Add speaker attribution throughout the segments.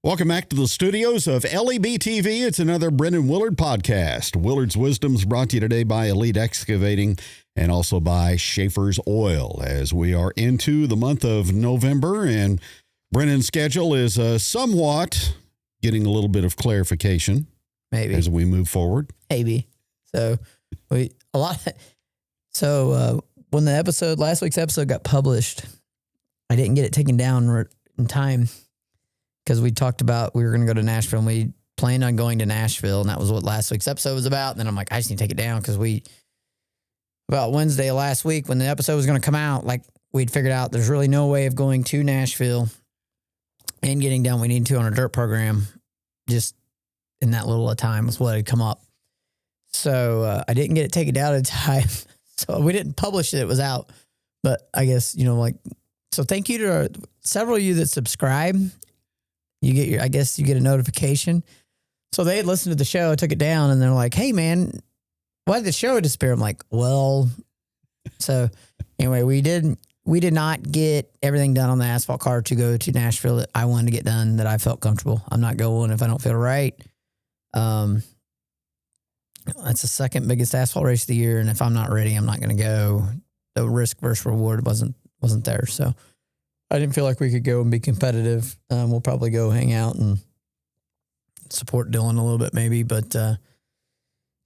Speaker 1: Welcome back to the studios of LEB TV. It's another Brendan Willard podcast. Willard's Wisdom is brought to you today by Elite Excavating and also by Schaefer's Oil as we are into the month of November. And Brendan's schedule is somewhat getting a little bit of clarification
Speaker 2: maybe
Speaker 1: as we move forward.
Speaker 2: Maybe. So when the last week's episode got published, I didn't get it taken down in time. Because we talked about we were going to go to Nashville and we planned on going to Nashville, and that was what last week's episode was about. And then I'm like, I just need to take it down because about Wednesday of last week when the episode was going to come out, like we'd figured out there's really no way of going to Nashville and getting done. We need to on a dirt program just in that little of time was what had come up. So I didn't get it taken down in time. So we didn't publish it. It was out. But I guess, so thank you to several of you that subscribe. You get a notification. So they had listened to the show, took it down, and they're like, hey, man, why did the show disappear? I'm like, well, so anyway, we did not get everything done on the asphalt car to go to Nashville that I wanted to get done, that I felt comfortable. I'm not going if I don't feel right. That's the second biggest asphalt race of the year, and if I'm not ready, I'm not going to go. The risk versus reward wasn't there, so I didn't feel like we could go and be competitive. We'll probably go hang out and support Dylan a little bit maybe, but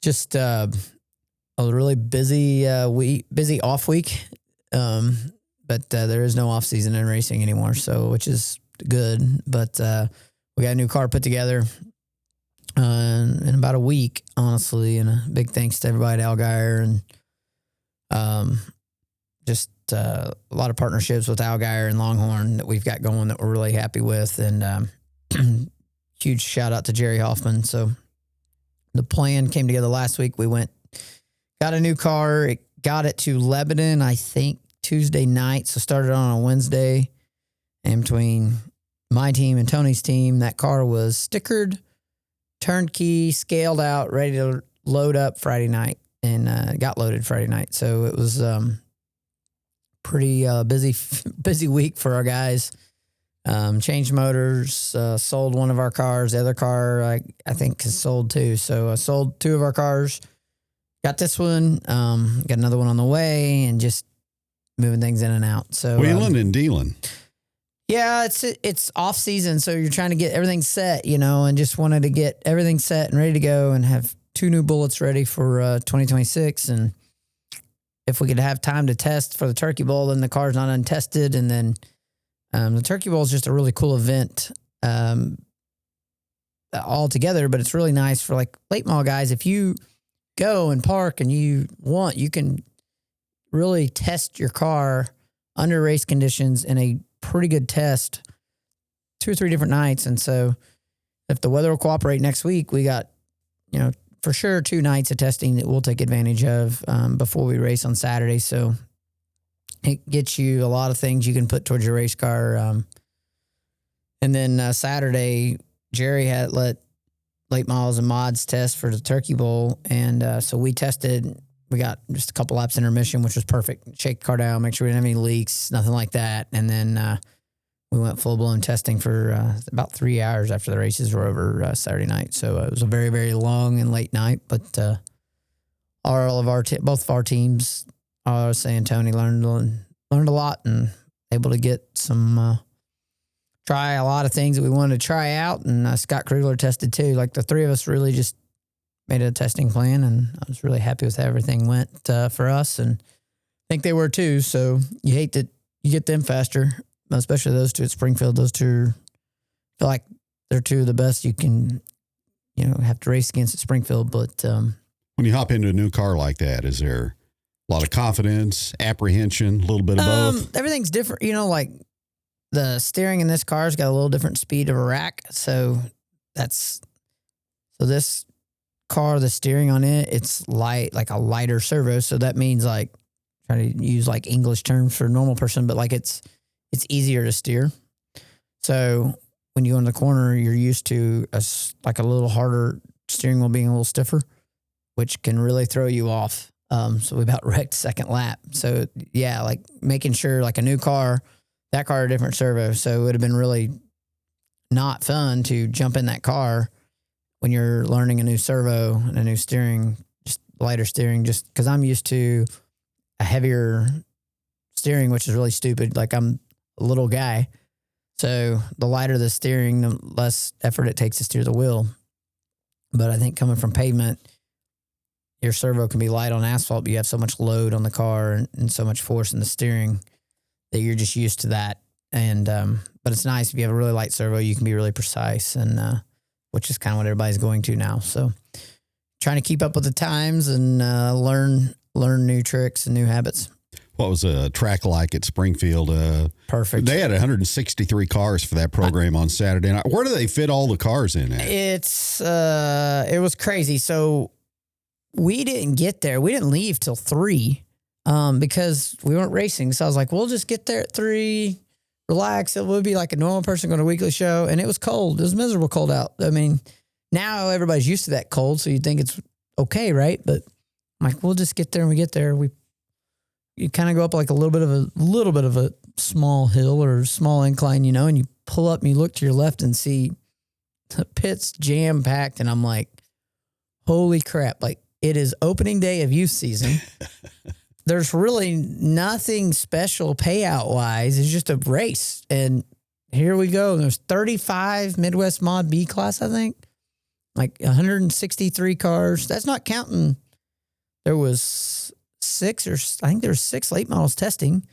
Speaker 2: just a really busy off week. But there is no off season in racing anymore, so which is good. But we got a new car put together in about a week, honestly, and a big thanks to everybody at Allgaier and just a lot of partnerships with Allgaier and Longhorn that we've got going that we're really happy with. And huge shout out to Jerry Hoffman. So the plan came together last week. We got a new car. Got it to Lebanon, I think, Tuesday night. So started on a Wednesday. And between my team and Tony's team, that car was stickered, turnkey, scaled out, ready to load up Friday night. And got loaded Friday night. So it was pretty busy week for our guys. Changed motors, sold one of our cars. The other car I think is sold too. So I sold two of our cars. Got this one. Got another one on the way, and just moving things in and out. So
Speaker 1: wheeling and dealing.
Speaker 2: Yeah, it's off season, so you're trying to get everything set, and just wanted to get everything set and ready to go, and have two new bullets ready for 2026. And if we could have time to test for the Turkey Bowl, then the car's not untested. And then the Turkey Bowl is just a really cool event altogether, but it's really nice for like late model guys. If you go and park and you can really test your car under race conditions in a pretty good test 2 or 3 different nights. And so if the weather will cooperate next week, we got, for sure 2 nights of testing that we'll take advantage of before we race on Saturday. So it gets you a lot of things you can put towards your race car. And then Saturday, Jerry had let late models and mods test for the Turkey Bowl. And so we tested. We got just a couple laps intermission, which was perfect. Shake the car down, make sure we didn't have any leaks, nothing like that. And then we went full-blown testing for about 3 hours after the races were over Saturday night. So it was a very, very long and late night. But both of our teams, I was saying, Tony learned a lot and able to get try a lot of things that we wanted to try out. And Scott Krugler tested too. Like the three of us really just made a testing plan, and I was really happy with how everything went for us. And I think they were too. So you hate that you get them faster, especially those two at Springfield. Those two feel like they're two of the best you can, have to race against at Springfield. But
Speaker 1: when you hop into a new car like that, is there a lot of confidence, apprehension, a little bit of both?
Speaker 2: Everything's different. Like the steering in this car's got a little different speed of a rack. So this car, the steering on it, it's light, like a lighter servo. So that means like, trying to use like English terms for a normal person, but like it's easier to steer. So when you go in the corner, you're used to a little harder steering wheel being a little stiffer, which can really throw you off. So we about wrecked second lap. So yeah, like making sure like a new car, that car, a different servo. So it would have been really not fun to jump in that car when you're learning a new servo and a new steering, just lighter steering, just because I'm used to a heavier steering, which is really stupid. Like I'm a little guy. So the lighter the steering, the less effort it takes to steer the wheel. But I think coming from pavement, your servo can be light on asphalt, but you have so much load on the car and so much force in the steering that you're just used to that. And, but it's nice if you have a really light servo, you can be really precise, and, which is kind of what everybody's going to now. So trying to keep up with the times and, learn new tricks and new habits.
Speaker 1: What was a track like at Springfield?
Speaker 2: Perfect.
Speaker 1: They had 163 cars for that program on Saturday night. Where do they fit all the cars in at?
Speaker 2: It was crazy. So we didn't get there. We didn't leave till 3, because we weren't racing. So I was like, we'll just get there at 3, relax. It would be like a normal person going to a weekly show. And it was cold. It was miserable cold out. I mean, now everybody's used to that cold, so you think it's okay, right? But I'm like, we'll just get there, and we get there. You kind of go up like a little bit of a small hill or small incline, and you pull up and you look to your left and see the pit's jam packed. And I'm like, holy crap. Like, it is opening day of youth season. There's really nothing special payout wise. It's just a race. And here we go. There's 35 Midwest Mod B class, I think. Like 163 cars. That's not counting. There was 6 late models testing.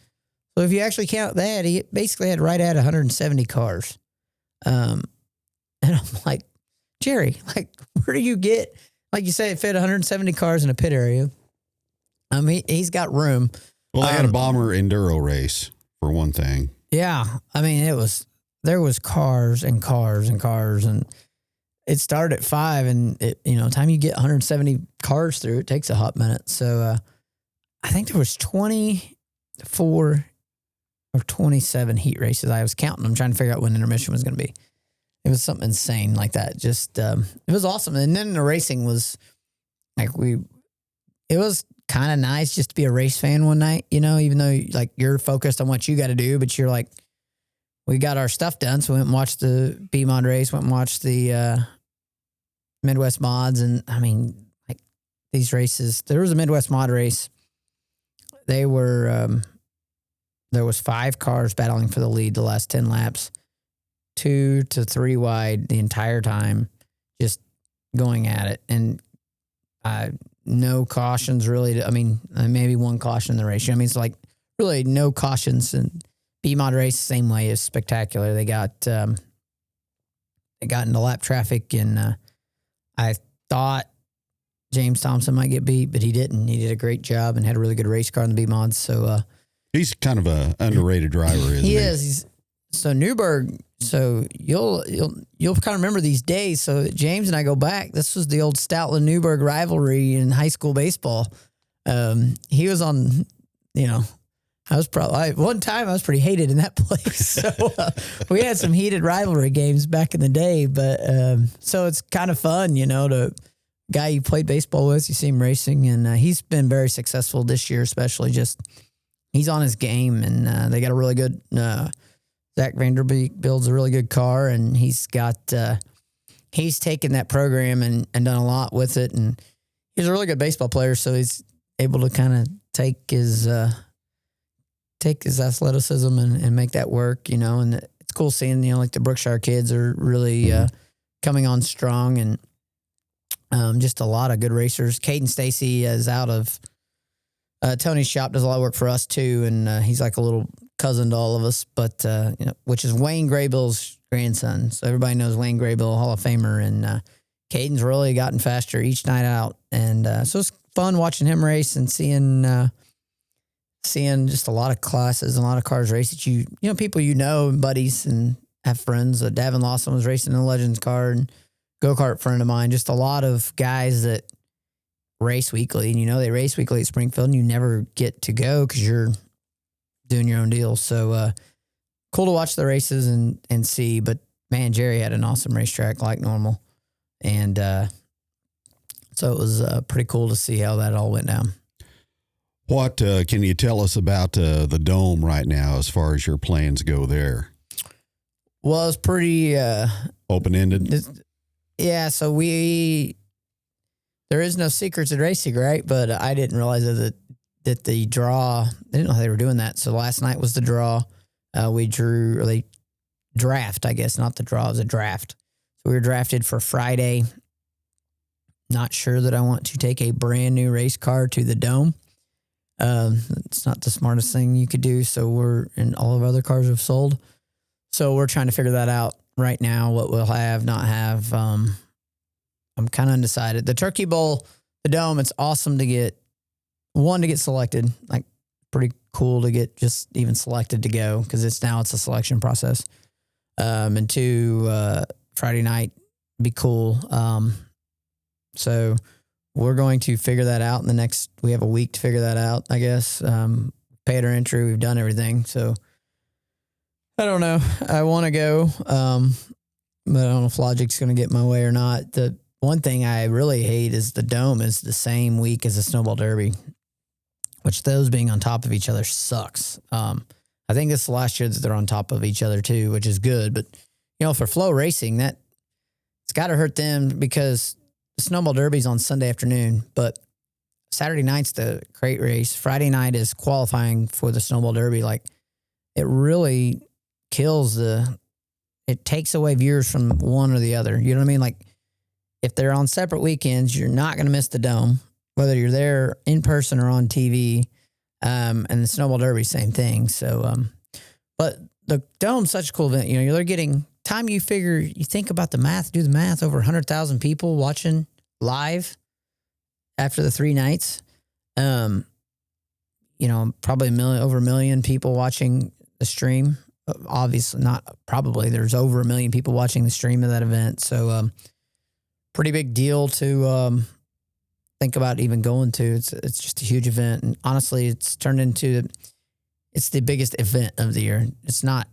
Speaker 2: So if you actually count that, he basically had right at 170 cars. And I'm like, Jerry, like, where do you get, like you say, it fit 170 cars in a pit area. He's got room.
Speaker 1: Well, they had a bomber enduro race for one thing.
Speaker 2: Yeah. I mean, there was cars and cars and cars, and it started at 5, and time you get 170 cars through, it takes a hot minute. So, I think there was 24 or 27 heat races. I was counting them, trying to figure out when intermission was going to be. It was something insane like that. Just, it was awesome. And then the racing was like, it was kind of nice just to be a race fan one night, even though like you're focused on what you got to do, but you're like, we got our stuff done. So we went and watched the B-Mod race, went and watched the Midwest Mods. And I mean, like these races, there was a Midwest Mod race. They were, there was 5 cars battling for the lead the last 10 laps, 2 to 3 wide the entire time, just going at it. And no cautions really. Maybe one caution in the race. It's like really no cautions. And B-Mod race, same way, is spectacular. They got into lap traffic, and I thought James Thompson might get beat, but he didn't. He did a great job and had a really good race car in the B-Mods. So
Speaker 1: he's kind of a underrated driver, isn't he?
Speaker 2: He is. So Newberg. So you'll kind of remember these days. So James and I go back. This was the old Stoutland Newberg rivalry in high school baseball. He was on. I was probably one time I was pretty hated in that place. So we had some heated rivalry games back in the day. But so it's kind of fun, to guy you played baseball with, you see him racing, and he's been very successful this year, especially just he's on his game, and they got a really good Zach Vanderbeek builds a really good car, and he's taken that program and done a lot with it, and he's a really good baseball player, so he's able to kind of take his athleticism and make that work, and it's cool seeing, like the Brookshire kids are really coming on strong, and just a lot of good racers. Caden Stacy is out of Tony's shop, does a lot of work for us too, and he's like a little cousin to all of us, but which is Wayne Graybill's grandson. So everybody knows Wayne Graybill, Hall of Famer, and Caden's really gotten faster each night out, and so it's fun watching him race and seeing just a lot of classes and a lot of cars race that people and buddies and have friends. Davin Lawson was racing in a Legends car, and go-kart friend of mine. Just a lot of guys that race weekly, and they race weekly at Springfield, and you never get to go because you're doing your own deal. So cool to watch the races and see. But man, Jerry had an awesome racetrack like normal, and so it was pretty cool to see how that all went down.
Speaker 1: What can you tell us about the Dome right now as far as your plans go there?
Speaker 2: Well, it's pretty
Speaker 1: open-ended.
Speaker 2: Yeah, so there is no secrets in racing, right? But I didn't realize that the draw, I didn't know how they were doing that. So last night was the draw. We drew, or they draft, I guess, not the draw, it was a draft. So we were drafted for Friday. Not sure that I want to take a brand new race car to the Dome. It's not the smartest thing you could do. So all of our other cars have sold. So we're trying to figure that out right now, what we'll have, not have. I'm kind of undecided. The Turkey Bowl, the Dome, it's awesome to get selected. Like, pretty cool to get just even selected to go, because it's a selection process. And two, Friday night be cool. So we're going to figure that out we have a week to figure that out, I guess. Paid our entry, we've done everything. So I don't know. I want to go, but I don't know if logic's going to get my way or not. The one thing I really hate is the Dome is the same week as the Snowball Derby, which those being on top of each other sucks. I think this is the last year that they're on top of each other too, which is good. But, for Flow Racing, it's got to hurt them, because the Snowball Derby's on Sunday afternoon, but Saturday night's the crate race. Friday night is qualifying for the Snowball Derby. Like, it really kills it takes away viewers from one or the other. You know what I mean? Like, if they're on separate weekends, you're not going to miss the Dome, whether you're there in person or on TV. And the Snowball Derby, same thing. So, but the Dome's such a cool event. You're getting time. You think about do the math, over 100,000 people watching live after the 3 nights. Probably over 1 million people watching the stream. Obviously not probably, there's over 1 million people watching the stream of that event. So, pretty big deal to, think about even going to. It's just a huge event. And honestly, it's turned into, it's the biggest event of the year. It's not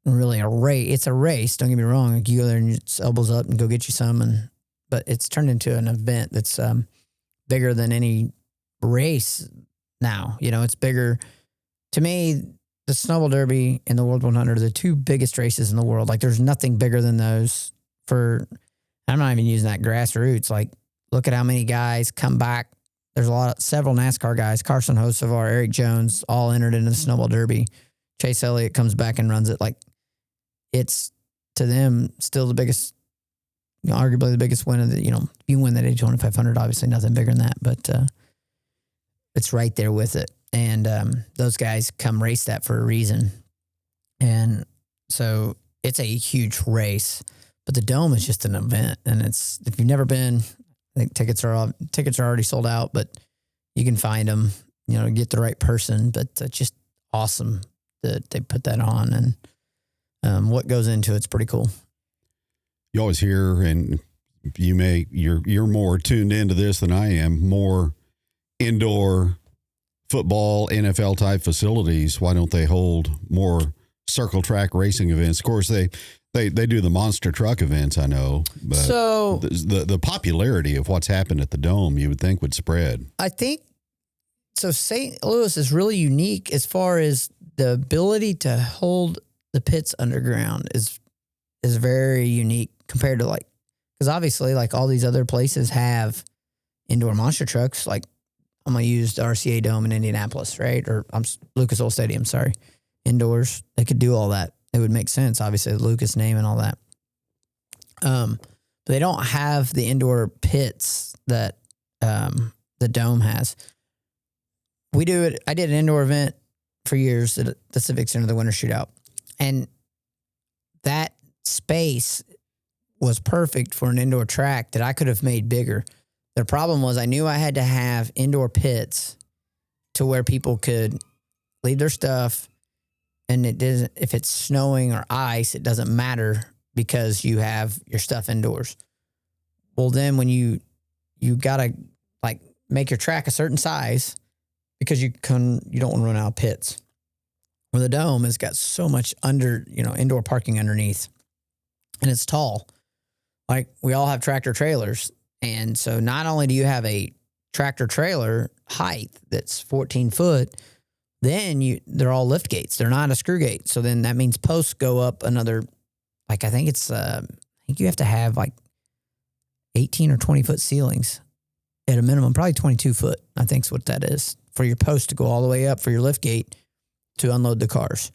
Speaker 2: really a race. It's a race. Don't get me wrong. Like, you go there and just elbows up and go get you some. But it's turned into an event that's bigger than any race now. It's bigger. To me, the Snowball Derby and the World 100 are the two biggest races in the world. Like, there's nothing bigger than those. I'm not even using that grassroots. Like, look at how many guys come back. There's several NASCAR guys, Carson Hocevar, Eric Jones, all entered into the Snowball Derby. Chase Elliott comes back and runs it. Like, it's, to them, still the biggest, arguably the biggest win of the, you win that Daytona 500, obviously nothing bigger than that, but it's right there with it. And those guys come race that for a reason. And so it's a huge race, but the Dome is just an event. And if you've never been, I think tickets are already sold out, but you can find them, get the right person. But it's just awesome that they put that on, and what goes into it's pretty cool.
Speaker 1: You always hear, and you're more tuned into this than I am, more indoor football, NFL type facilities. Why don't they hold more circle track racing events? Of course, they do the monster truck events, I know, but
Speaker 2: so
Speaker 1: the popularity of what's happened at the Dome, you would think, would spread.
Speaker 2: I think so. St. Louis is really unique as far as the ability to hold the pits underground is very unique compared to, like, because obviously, like, all these other places have indoor monster trucks. Like, I'm going to use the RCA Dome in Indianapolis, right? Or Lucas Oil Stadium, sorry. Indoors, they could do all that. It would make sense, obviously, the Lucas name and all that. But they don't have the indoor pits that the Dome has. We do it. I did an indoor event for years at the Civic Center, the Winter Shootout. And that space was perfect for an indoor track that I could have made bigger. The problem was I knew I had to have indoor pits to where people could leave their stuff, and it doesn't, if it's snowing or ice, it doesn't matter because you have your stuff indoors. Well, then when you gotta, like, make your track a certain size because you don't want to run out of pits. Where the Dome has got so much indoor parking underneath, and it's tall. Like, we all have tractor trailers. And so not only do you have a tractor trailer height that's 14 foot, they're all lift gates. They're not a screw gate. So then that means posts go up another, like I think you have to have like 18 or 20 foot ceilings at a minimum, probably 22 foot, I think is what that is, for your post to go all the way up for your lift gate to unload the cars.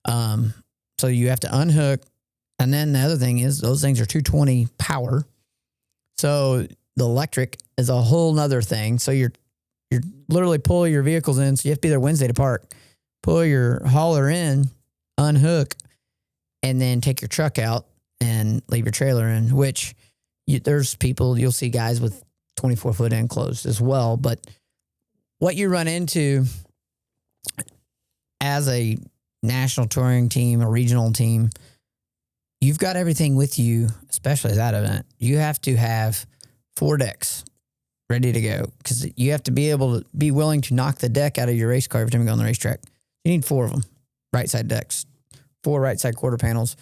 Speaker 2: So you have to unhook. And then the other thing is those things are 220 power. So the electric is a whole nother thing. So you're literally pull your vehicles in. So you have to be there Wednesday to park, pull your hauler in, unhook, and then take your truck out and leave your trailer in, which there's people, you'll see guys with 24 foot enclosed as well. But what you run into as a national touring team, a regional team, you've got everything with you, especially that event. You have to have 4 decks ready to go because you have to be able to be willing to knock the deck out of your race car every time you go on the racetrack. You need 4 of them, right side decks, 4 right side quarter panels,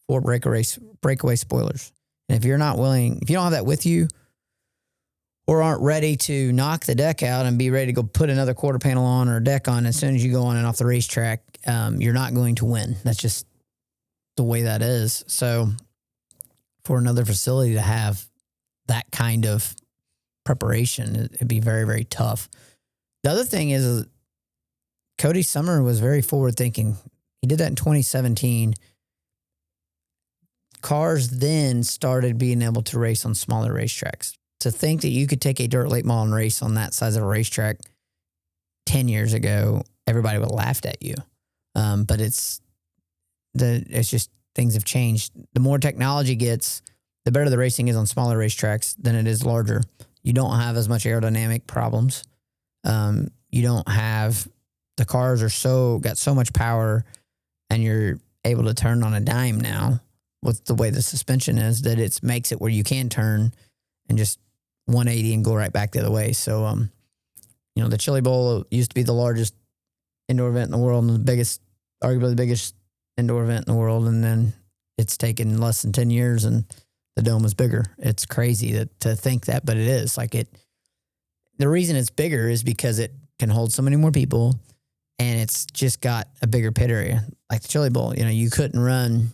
Speaker 2: 4 breakaway spoilers. And if you're not willing, if you don't have that with you or aren't ready to knock the deck out and be ready to go put another quarter panel on or a deck on as soon as you go on and off the racetrack, you're not going to win. That's just the way that is. So for another facility to have that kind of preparation, it'd be very, very tough. The other thing is Cody Summer was very forward thinking. He did that in 2017. Cars then started being able to race on smaller racetracks. To think that you could take a dirt late model and race on that size of a racetrack 10 years ago, everybody would have laughed at you. But it's just things have changed. The more technology gets, the better the racing is on smaller racetracks than it is larger. You don't have as much aerodynamic problems. You don't have, the cars are got so much power, and you're able to turn on a dime now with the way the suspension is, that it makes it where you can turn and just 180 and go right back the other way. So, the Chili Bowl used to be the largest indoor event in the world and arguably the biggest indoor event in the world. And then it's taken less than 10 years and the dome is bigger. It's crazy to think that, but it is. The reason it's bigger is because it can hold so many more people, and it's just got a bigger pit area. Like the Chili Bowl, you couldn't run,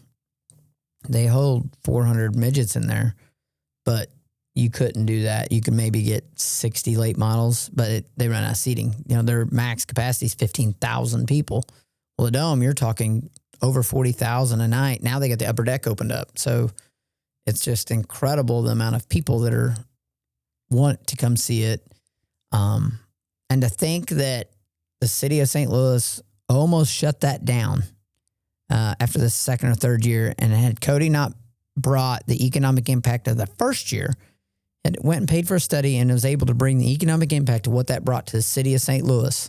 Speaker 2: they hold 400 midgets in there, but you couldn't do that. You could maybe get 60 late models, but they run out of seating. Their max capacity is 15,000 people. Well, the dome, you're talking over 40,000 a night. Now they got the upper deck opened up. So it's just incredible the amount of people that want to come see it. And to think that the city of St. Louis almost shut that down after the second or third year, and had Cody not brought the economic impact of the first year, it went and paid for a study and was able to bring the economic impact of what that brought to the city of St. Louis,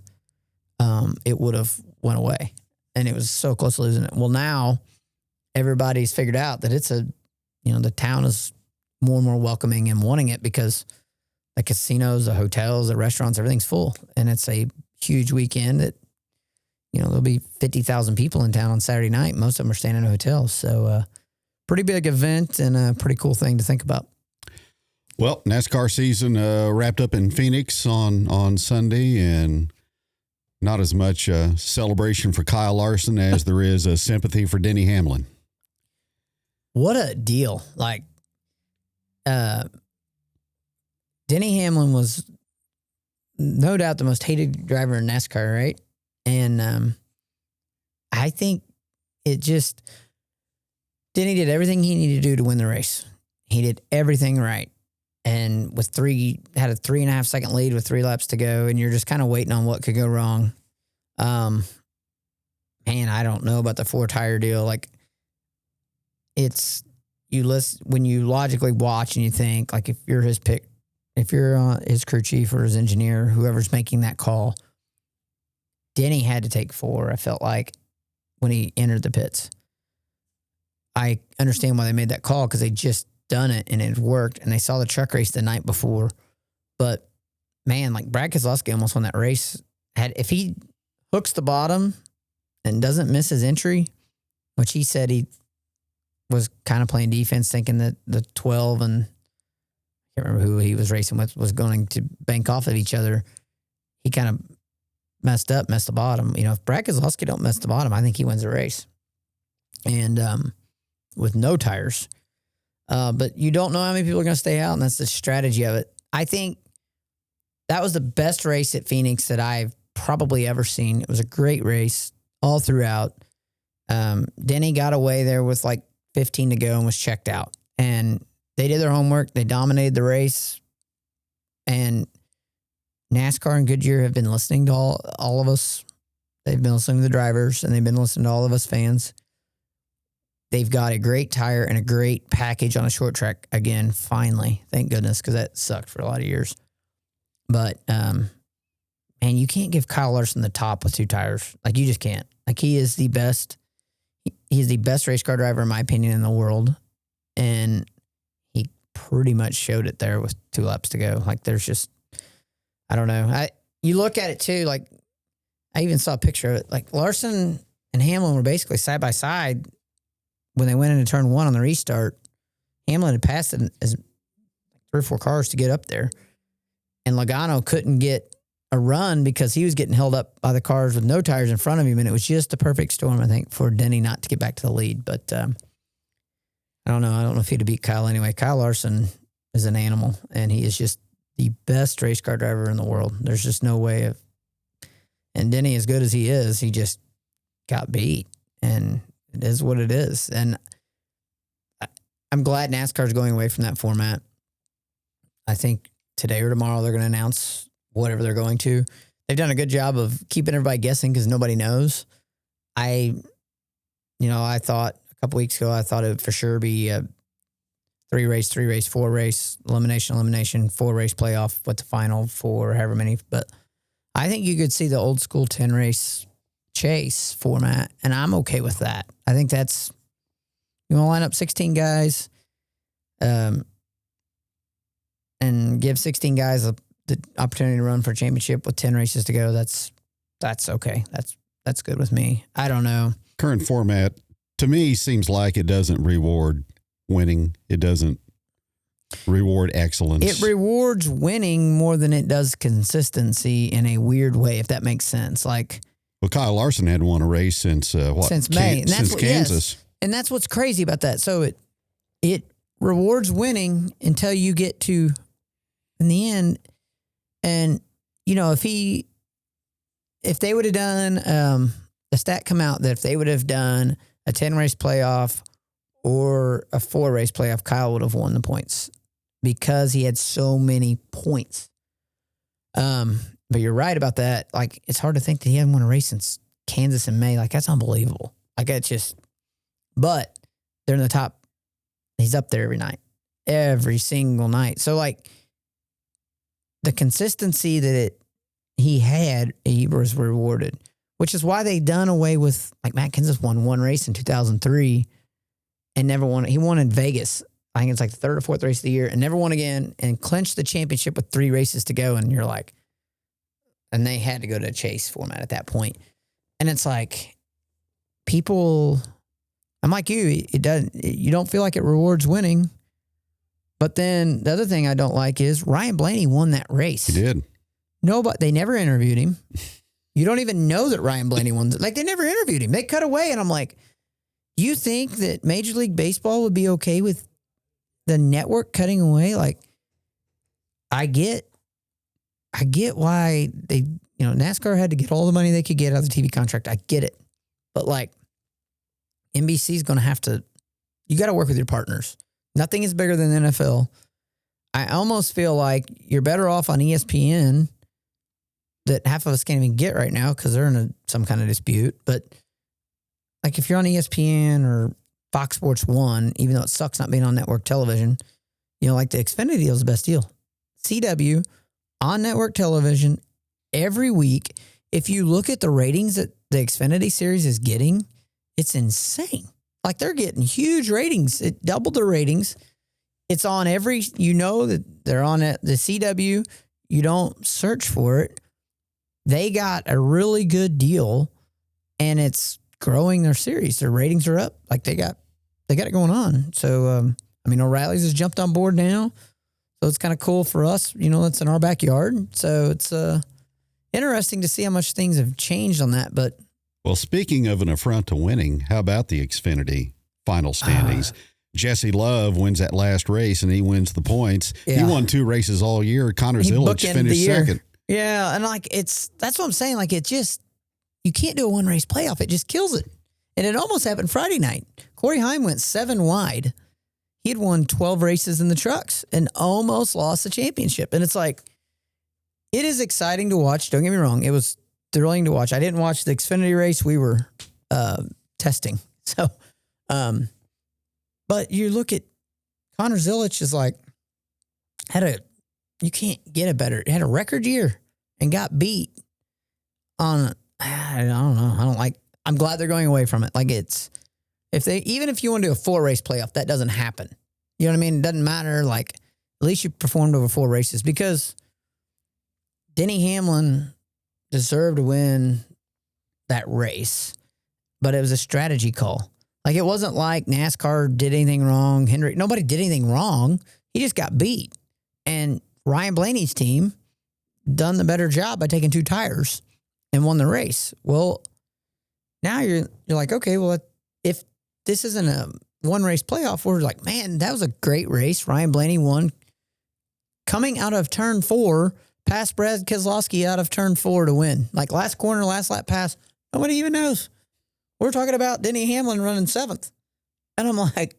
Speaker 2: it would have went away. And it was so close to losing it. Well, now everybody's figured out that it's the town is more and more welcoming and wanting it, because the casinos, the hotels, the restaurants, everything's full. And it's a huge weekend that, there'll be 50,000 people in town on Saturday night. Most of them are staying in hotels. So, pretty big event and a pretty cool thing to think about.
Speaker 1: Well, NASCAR season wrapped up in Phoenix on Sunday, and not as much celebration for Kyle Larson as there is a sympathy for Denny Hamlin.
Speaker 2: What a deal. Denny Hamlin was no doubt the most hated driver in NASCAR, right? And I think Denny did everything he needed to do to win the race. He did everything right. And had a 3.5 second lead with 3 laps to go, and you're just kind of waiting on what could go wrong. Man, I don't know about the 4-tire deal. When you logically watch and you think, if you're his crew chief or his engineer, whoever's making that call, Denny had to take 4, I felt like, when he entered the pits. I understand why they made that call, because they just done it and it worked, and they saw the truck race the night before. But man, Brad Keselowski almost won that race. If he hooks the bottom and doesn't miss his entry, which he said he was kind of playing defense, thinking that the 12 and I can't remember who he was racing with was going to bank off of each other. He kind of messed the bottom. If Brad Keselowski don't mess the bottom, I think he wins the race. And with no tires. But you don't know how many people are going to stay out, and that's the strategy of it. I think that was the best race at Phoenix that I've probably ever seen. It was a great race all throughout. Denny got away there with like 15 to go and was checked out. And they did their homework. They dominated the race. And NASCAR and Goodyear have been listening to all of us. They've been listening to the drivers, and they've been listening to all of us fans. They've got a great tire and a great package on a short track again, finally. Thank goodness, because that sucked for a lot of years. But, man, you can't give Kyle Larson the top with 2 tires. Like, you just can't. Like, he is the best. He's the best race car driver, in my opinion, in the world. And he pretty much showed it there with 2 laps to go. Like, there's just, I don't know. You look at it, too, like, I even saw a picture of it. Like, Larson and Hamlin were basically side by side when they went into turn 1 on the restart. Hamlin had passed it as 3 or 4 cars to get up there. And Logano couldn't get a run because he was getting held up by the cars with no tires in front of him. And it was just a perfect storm, I think, for Denny not to get back to the lead. But I don't know. I don't know if he'd have beat Kyle anyway. Kyle Larson is an animal, and he is just the best race car driver in the world. There's just no way of. And Denny, as good as he is, he just got beat. And it is what it is. And I'm glad NASCAR is going away from that format. I think today or tomorrow they're going to announce whatever they're going to. They've done a good job of keeping everybody guessing because nobody knows. I thought a couple weeks ago, I thought it would for sure be a 3-race, 4-race, elimination, 4-race playoff with the final 4, however many. But I think you could see the old school 10-race chase format, and I'm okay with that. I think that's, you want to line up 16 guys and give 16 guys the opportunity to run for a championship with 10 races to go. That's okay. That's good with me. I don't know.
Speaker 1: Current format, to me, seems like it doesn't reward winning. It doesn't reward excellence.
Speaker 2: It rewards winning more than it does consistency in a weird way, if that makes sense. Like,
Speaker 1: well, Kyle Larson hadn't won a race since
Speaker 2: Since May. And
Speaker 1: since Kansas.
Speaker 2: Yes. And that's what's crazy about that. So it rewards winning until you get to in the end. And, if they would have done, the stat come out that if they would have done a 10-race playoff or a 4-race playoff, Kyle would have won the points because he had so many points. But you're right about that. Like, it's hard to think that he hadn't won a race since Kansas in May. Like, that's unbelievable. Like, it's just, but they're in the top. He's up there every single night. So, like, the consistency that he was rewarded, which is why they done away with, like, Matt Kenseth won 1 race in 2003 and never won. He won in Vegas. I think it's like the 3rd or 4th race of the year and never won again and clinched the championship with 3 races to go. And you're like, and they had to go to a chase format at that point. And it's like, people, I'm like you, you don't feel like it rewards winning. But then the other thing I don't like is Ryan Blaney won that race.
Speaker 1: He did.
Speaker 2: Nobody, they never interviewed him. You don't even know that Ryan Blaney won. Like, they never interviewed him. They cut away, and I'm like, you think that Major League Baseball would be okay with the network cutting away? Like, I get why they, NASCAR had to get all the money they could get out of the TV contract. I get it. But, like, NBC's going to have to, you got to work with your partners. Nothing is bigger than the NFL. I almost feel like you're better off on ESPN that half of us can't even get right now because they're in some kind of dispute. But, like, if you're on ESPN or Fox Sports 1, even though it sucks not being on network television, like, the Xfinity deal is the best deal. CW on network television every week. If you look at the ratings that the Xfinity series is getting, it's insane. Like, they're getting huge ratings. It doubled the ratings. It's on every, that they're on it. The CW, you don't search for it. They got a really good deal, and it's growing their series. Their ratings are up. Like, they got it going on. So, O'Reilly's has jumped on board now. So it's kind of cool for us. It's in our backyard. So interesting to see how much things have changed on that. But
Speaker 1: well, speaking of an affront to winning, how about the Xfinity final standings? Jesse Love wins that last race, and he wins the points.
Speaker 2: Yeah.
Speaker 1: He won 2 races all year. Connor Zilic finished second.
Speaker 2: Yeah, and like that's what I'm saying. Like it just, you can't do a one race playoff. It just kills it. And it almost happened Friday night. Corey Heim went 7 wide. He had won 12 races in the trucks and almost lost the championship. And it's like, it is exciting to watch. Don't get me wrong. It was thrilling to watch. I didn't watch the Xfinity race. We were testing. So, but you look at Connor Zilic is like, you can't get a better, had a record year and got beat on, I don't know. I'm glad they're going away from it. Like even if you want to do a 4 race playoff, that doesn't happen. You know what I mean? It doesn't matter. Like, at least you performed over 4 races, because Denny Hamlin deserved to win that race, but it was a strategy call. Like, it wasn't like NASCAR did anything wrong. Nobody did anything wrong. He just got beat. And Ryan Blaney's team done the better job by taking 2 tires and won the race. Well, now you're like, okay, well, if this isn't a 1 race playoff, we're like, man, that was a great race. Ryan Blaney won. Coming out of turn 4, past Brad Keselowski out of turn 4 to win. Like, last corner, last lap pass, nobody even knows. We're talking about Denny Hamlin running 7th. And I'm like,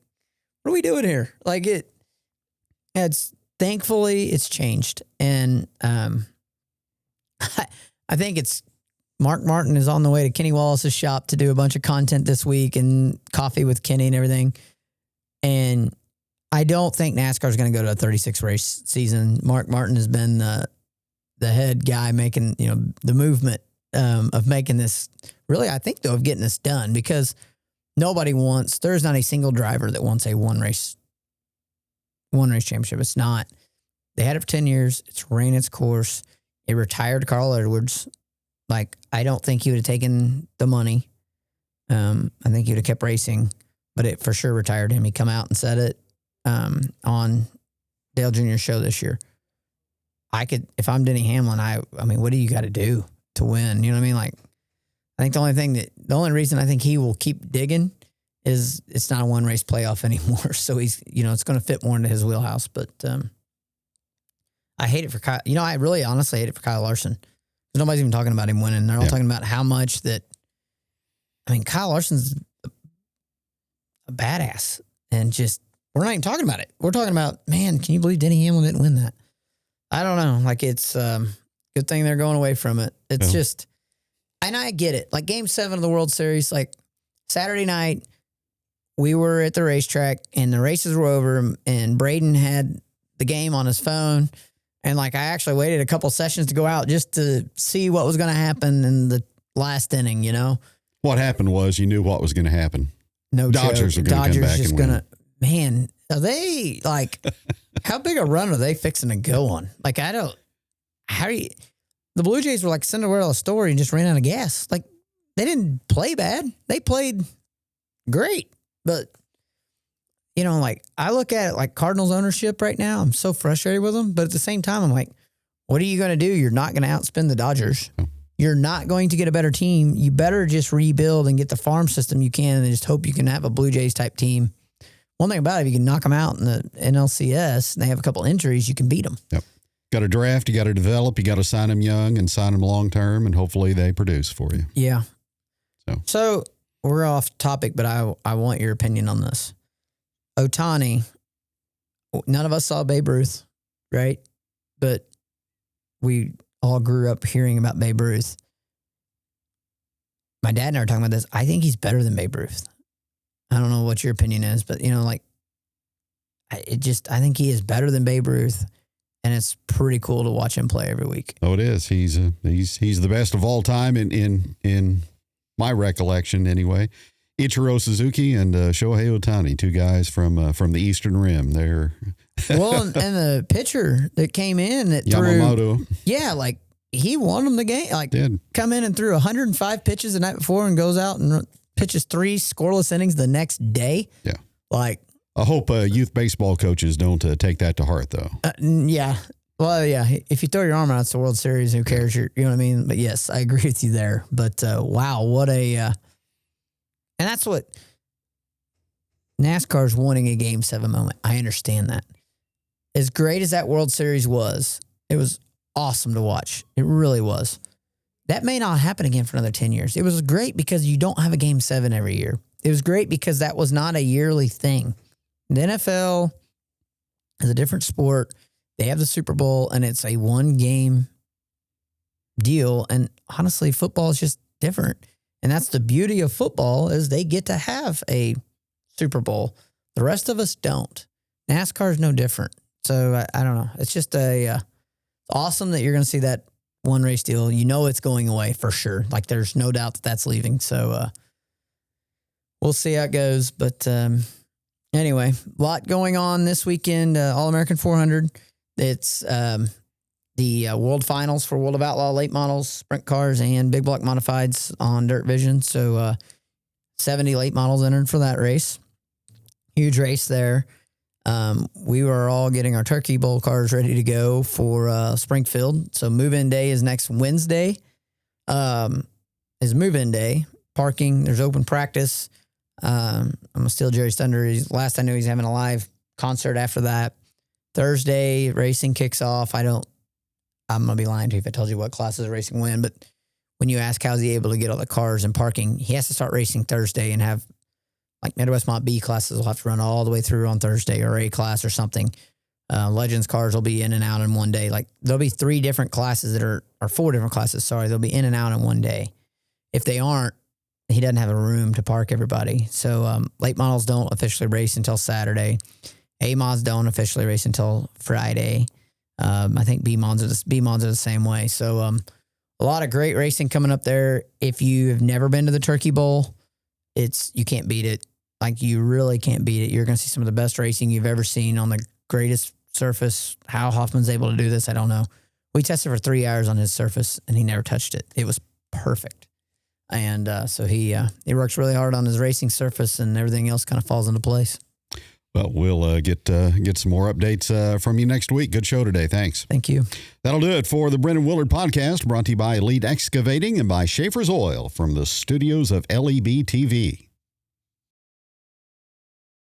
Speaker 2: what are we doing here? Like, thankfully it's changed. And I think it's Mark Martin is on the way to Kenny Wallace's shop to do a bunch of content this week and coffee with Kenny and everything. And I don't think NASCAR is going to go to a 36 race season. Mark Martin has been the head guy making, the movement of making this, really, I think, though, of getting this done, because there's not a single driver that wants a one race championship. It's not. They had it for 10 years. It's ran its course. It retired Carl Edwards. Like, I don't think he would have taken the money. I think he would have kept racing, but it for sure retired him. He come out and said it on Dale Jr.'s show this year. If I'm Denny Hamlin, I mean, what do you got to do to win? You know what I mean? Like, I think the only reason I think he will keep digging is it's not a 1 race playoff anymore. So he's, it's going to fit more into his wheelhouse. But I hate it for Kyle. I really honestly hate it for Kyle Larson. Nobody's even talking about him winning. They're all talking about how much Kyle Larson's a badass, and just, we're not even talking about it. We're talking about, man, can you believe Denny Hamlin didn't win that? I don't know. Like, it's good thing they're going away from it. It's just, and I get it. Like, Game 7 of the World Series, like Saturday night, we were at the racetrack and the races were over, and Braden had the game on his phone. And like, I actually waited a couple sessions to go out just to see what was going to happen in the last inning, What
Speaker 1: happened was, you knew what was going to happen.
Speaker 2: No
Speaker 1: Dodgers
Speaker 2: joke.
Speaker 1: are going to come back
Speaker 2: just
Speaker 1: and
Speaker 2: gonna,
Speaker 1: win.
Speaker 2: Man, are they, like, how big a run are they fixing to go on? Like, the Blue Jays were like Cinderella story and just ran out of gas. Like, they didn't play bad. They played great. But, like, I look at it like Cardinals ownership right now. I'm so frustrated with them. But at the same time, I'm like, what are you going to do? You're not going to outspend the Dodgers. You're not going to get a better team. You better just rebuild and get the farm system you can, and just hope you can have a Blue Jays type team. One thing about it, if you can knock them out in the NLCS and they have a couple injuries, you can beat them.
Speaker 1: Yep. Got to draft, you got to develop, you got to sign them young and sign them long term, and hopefully they produce for you.
Speaker 2: Yeah. So we're off topic, but I want your opinion on this. Ohtani, none of us saw Babe Ruth, right? But we all grew up hearing about Babe Ruth. My dad and I were talking about this. I think he's better than Babe Ruth. I don't know what your opinion is, but I think he is better than Babe Ruth, and it's pretty cool to watch him play every week.
Speaker 1: Oh, it is. He's the best of all time in my recollection, anyway. Ichiro Suzuki and Shohei Ohtani, 2 guys from the Eastern Rim. They're
Speaker 2: well, and the pitcher that came in that
Speaker 1: Yamamoto,
Speaker 2: like, he won them the game. Like,
Speaker 1: did
Speaker 2: come in and threw 105 pitches the night before and goes out and pitches 3 scoreless innings the next day.
Speaker 1: Yeah,
Speaker 2: like,
Speaker 1: I hope youth baseball coaches don't take that to heart, though.
Speaker 2: Yeah, Well, yeah. If you throw your arm out, it's the World Series. Who cares? You know what I mean? But yes, I agree with you there. But wow, what a and that's what NASCAR's wanting a Game 7 moment. I understand that. As great as that World Series was, it was awesome to watch. It really was. That may not happen again for another 10 years. It was great because you don't have a Game 7 every year. It was great because that was not a yearly thing. The NFL is a different sport. They have the Super Bowl, and it's a one-game deal. And honestly, football is just different. And that's the beauty of football is they get to have a Super Bowl. The rest of us don't. NASCAR is no different. So I don't know. It's just awesome that you're going to see that one race deal. You know it's going away for sure. Like there's no doubt that that's leaving. So we'll see how it goes. But anyway, a lot going on this weekend. All-American 400. It's the World Finals for World of Outlaw late models, sprint cars, and big block modifieds on Dirt Vision. So 70 late models entered for that race. Huge race there. We were all getting our Turkey Bowl cars ready to go for Springfield. So move-in day is next Wednesday. Is move-in day. Parking, there's open practice. I'm going to steal Jerry's thunder. Last I knew he's having a live concert after that. Thursday, racing kicks off. I'm going to be lying to you if I told you what classes of racing win, but when you ask how's he able to get all the cars and parking, he has to start racing Thursday and have like Midwest Mod B classes will have to run all the way through on Thursday or A class or something. Legends cars will be in and out in one day. Like there'll be 3 different classes or 4 different classes. Sorry. They'll be in and out in one day. If they aren't, he doesn't have a room to park everybody. So late models don't officially race until Saturday. A mods don't officially race until Friday. I think B mods are the same way. So a lot of great racing coming up there. If you have never been to the Turkey Bowl, you can't beat it. Like you really can't beat it. You're going to see some of the best racing you've ever seen on the greatest surface. How Hoffman's able to do this, I don't know. We tested for 3 hours on his surface and he never touched it. It was perfect. And so he works really hard on his racing surface and everything else kind of falls into place.
Speaker 1: Well, we'll get some more updates from you next week. Good show today. Thanks.
Speaker 2: Thank you.
Speaker 1: That'll do it for the Brendan Willard Podcast, brought to you by Elite Excavating and by Schaefer's Oil from the studios of LEB TV.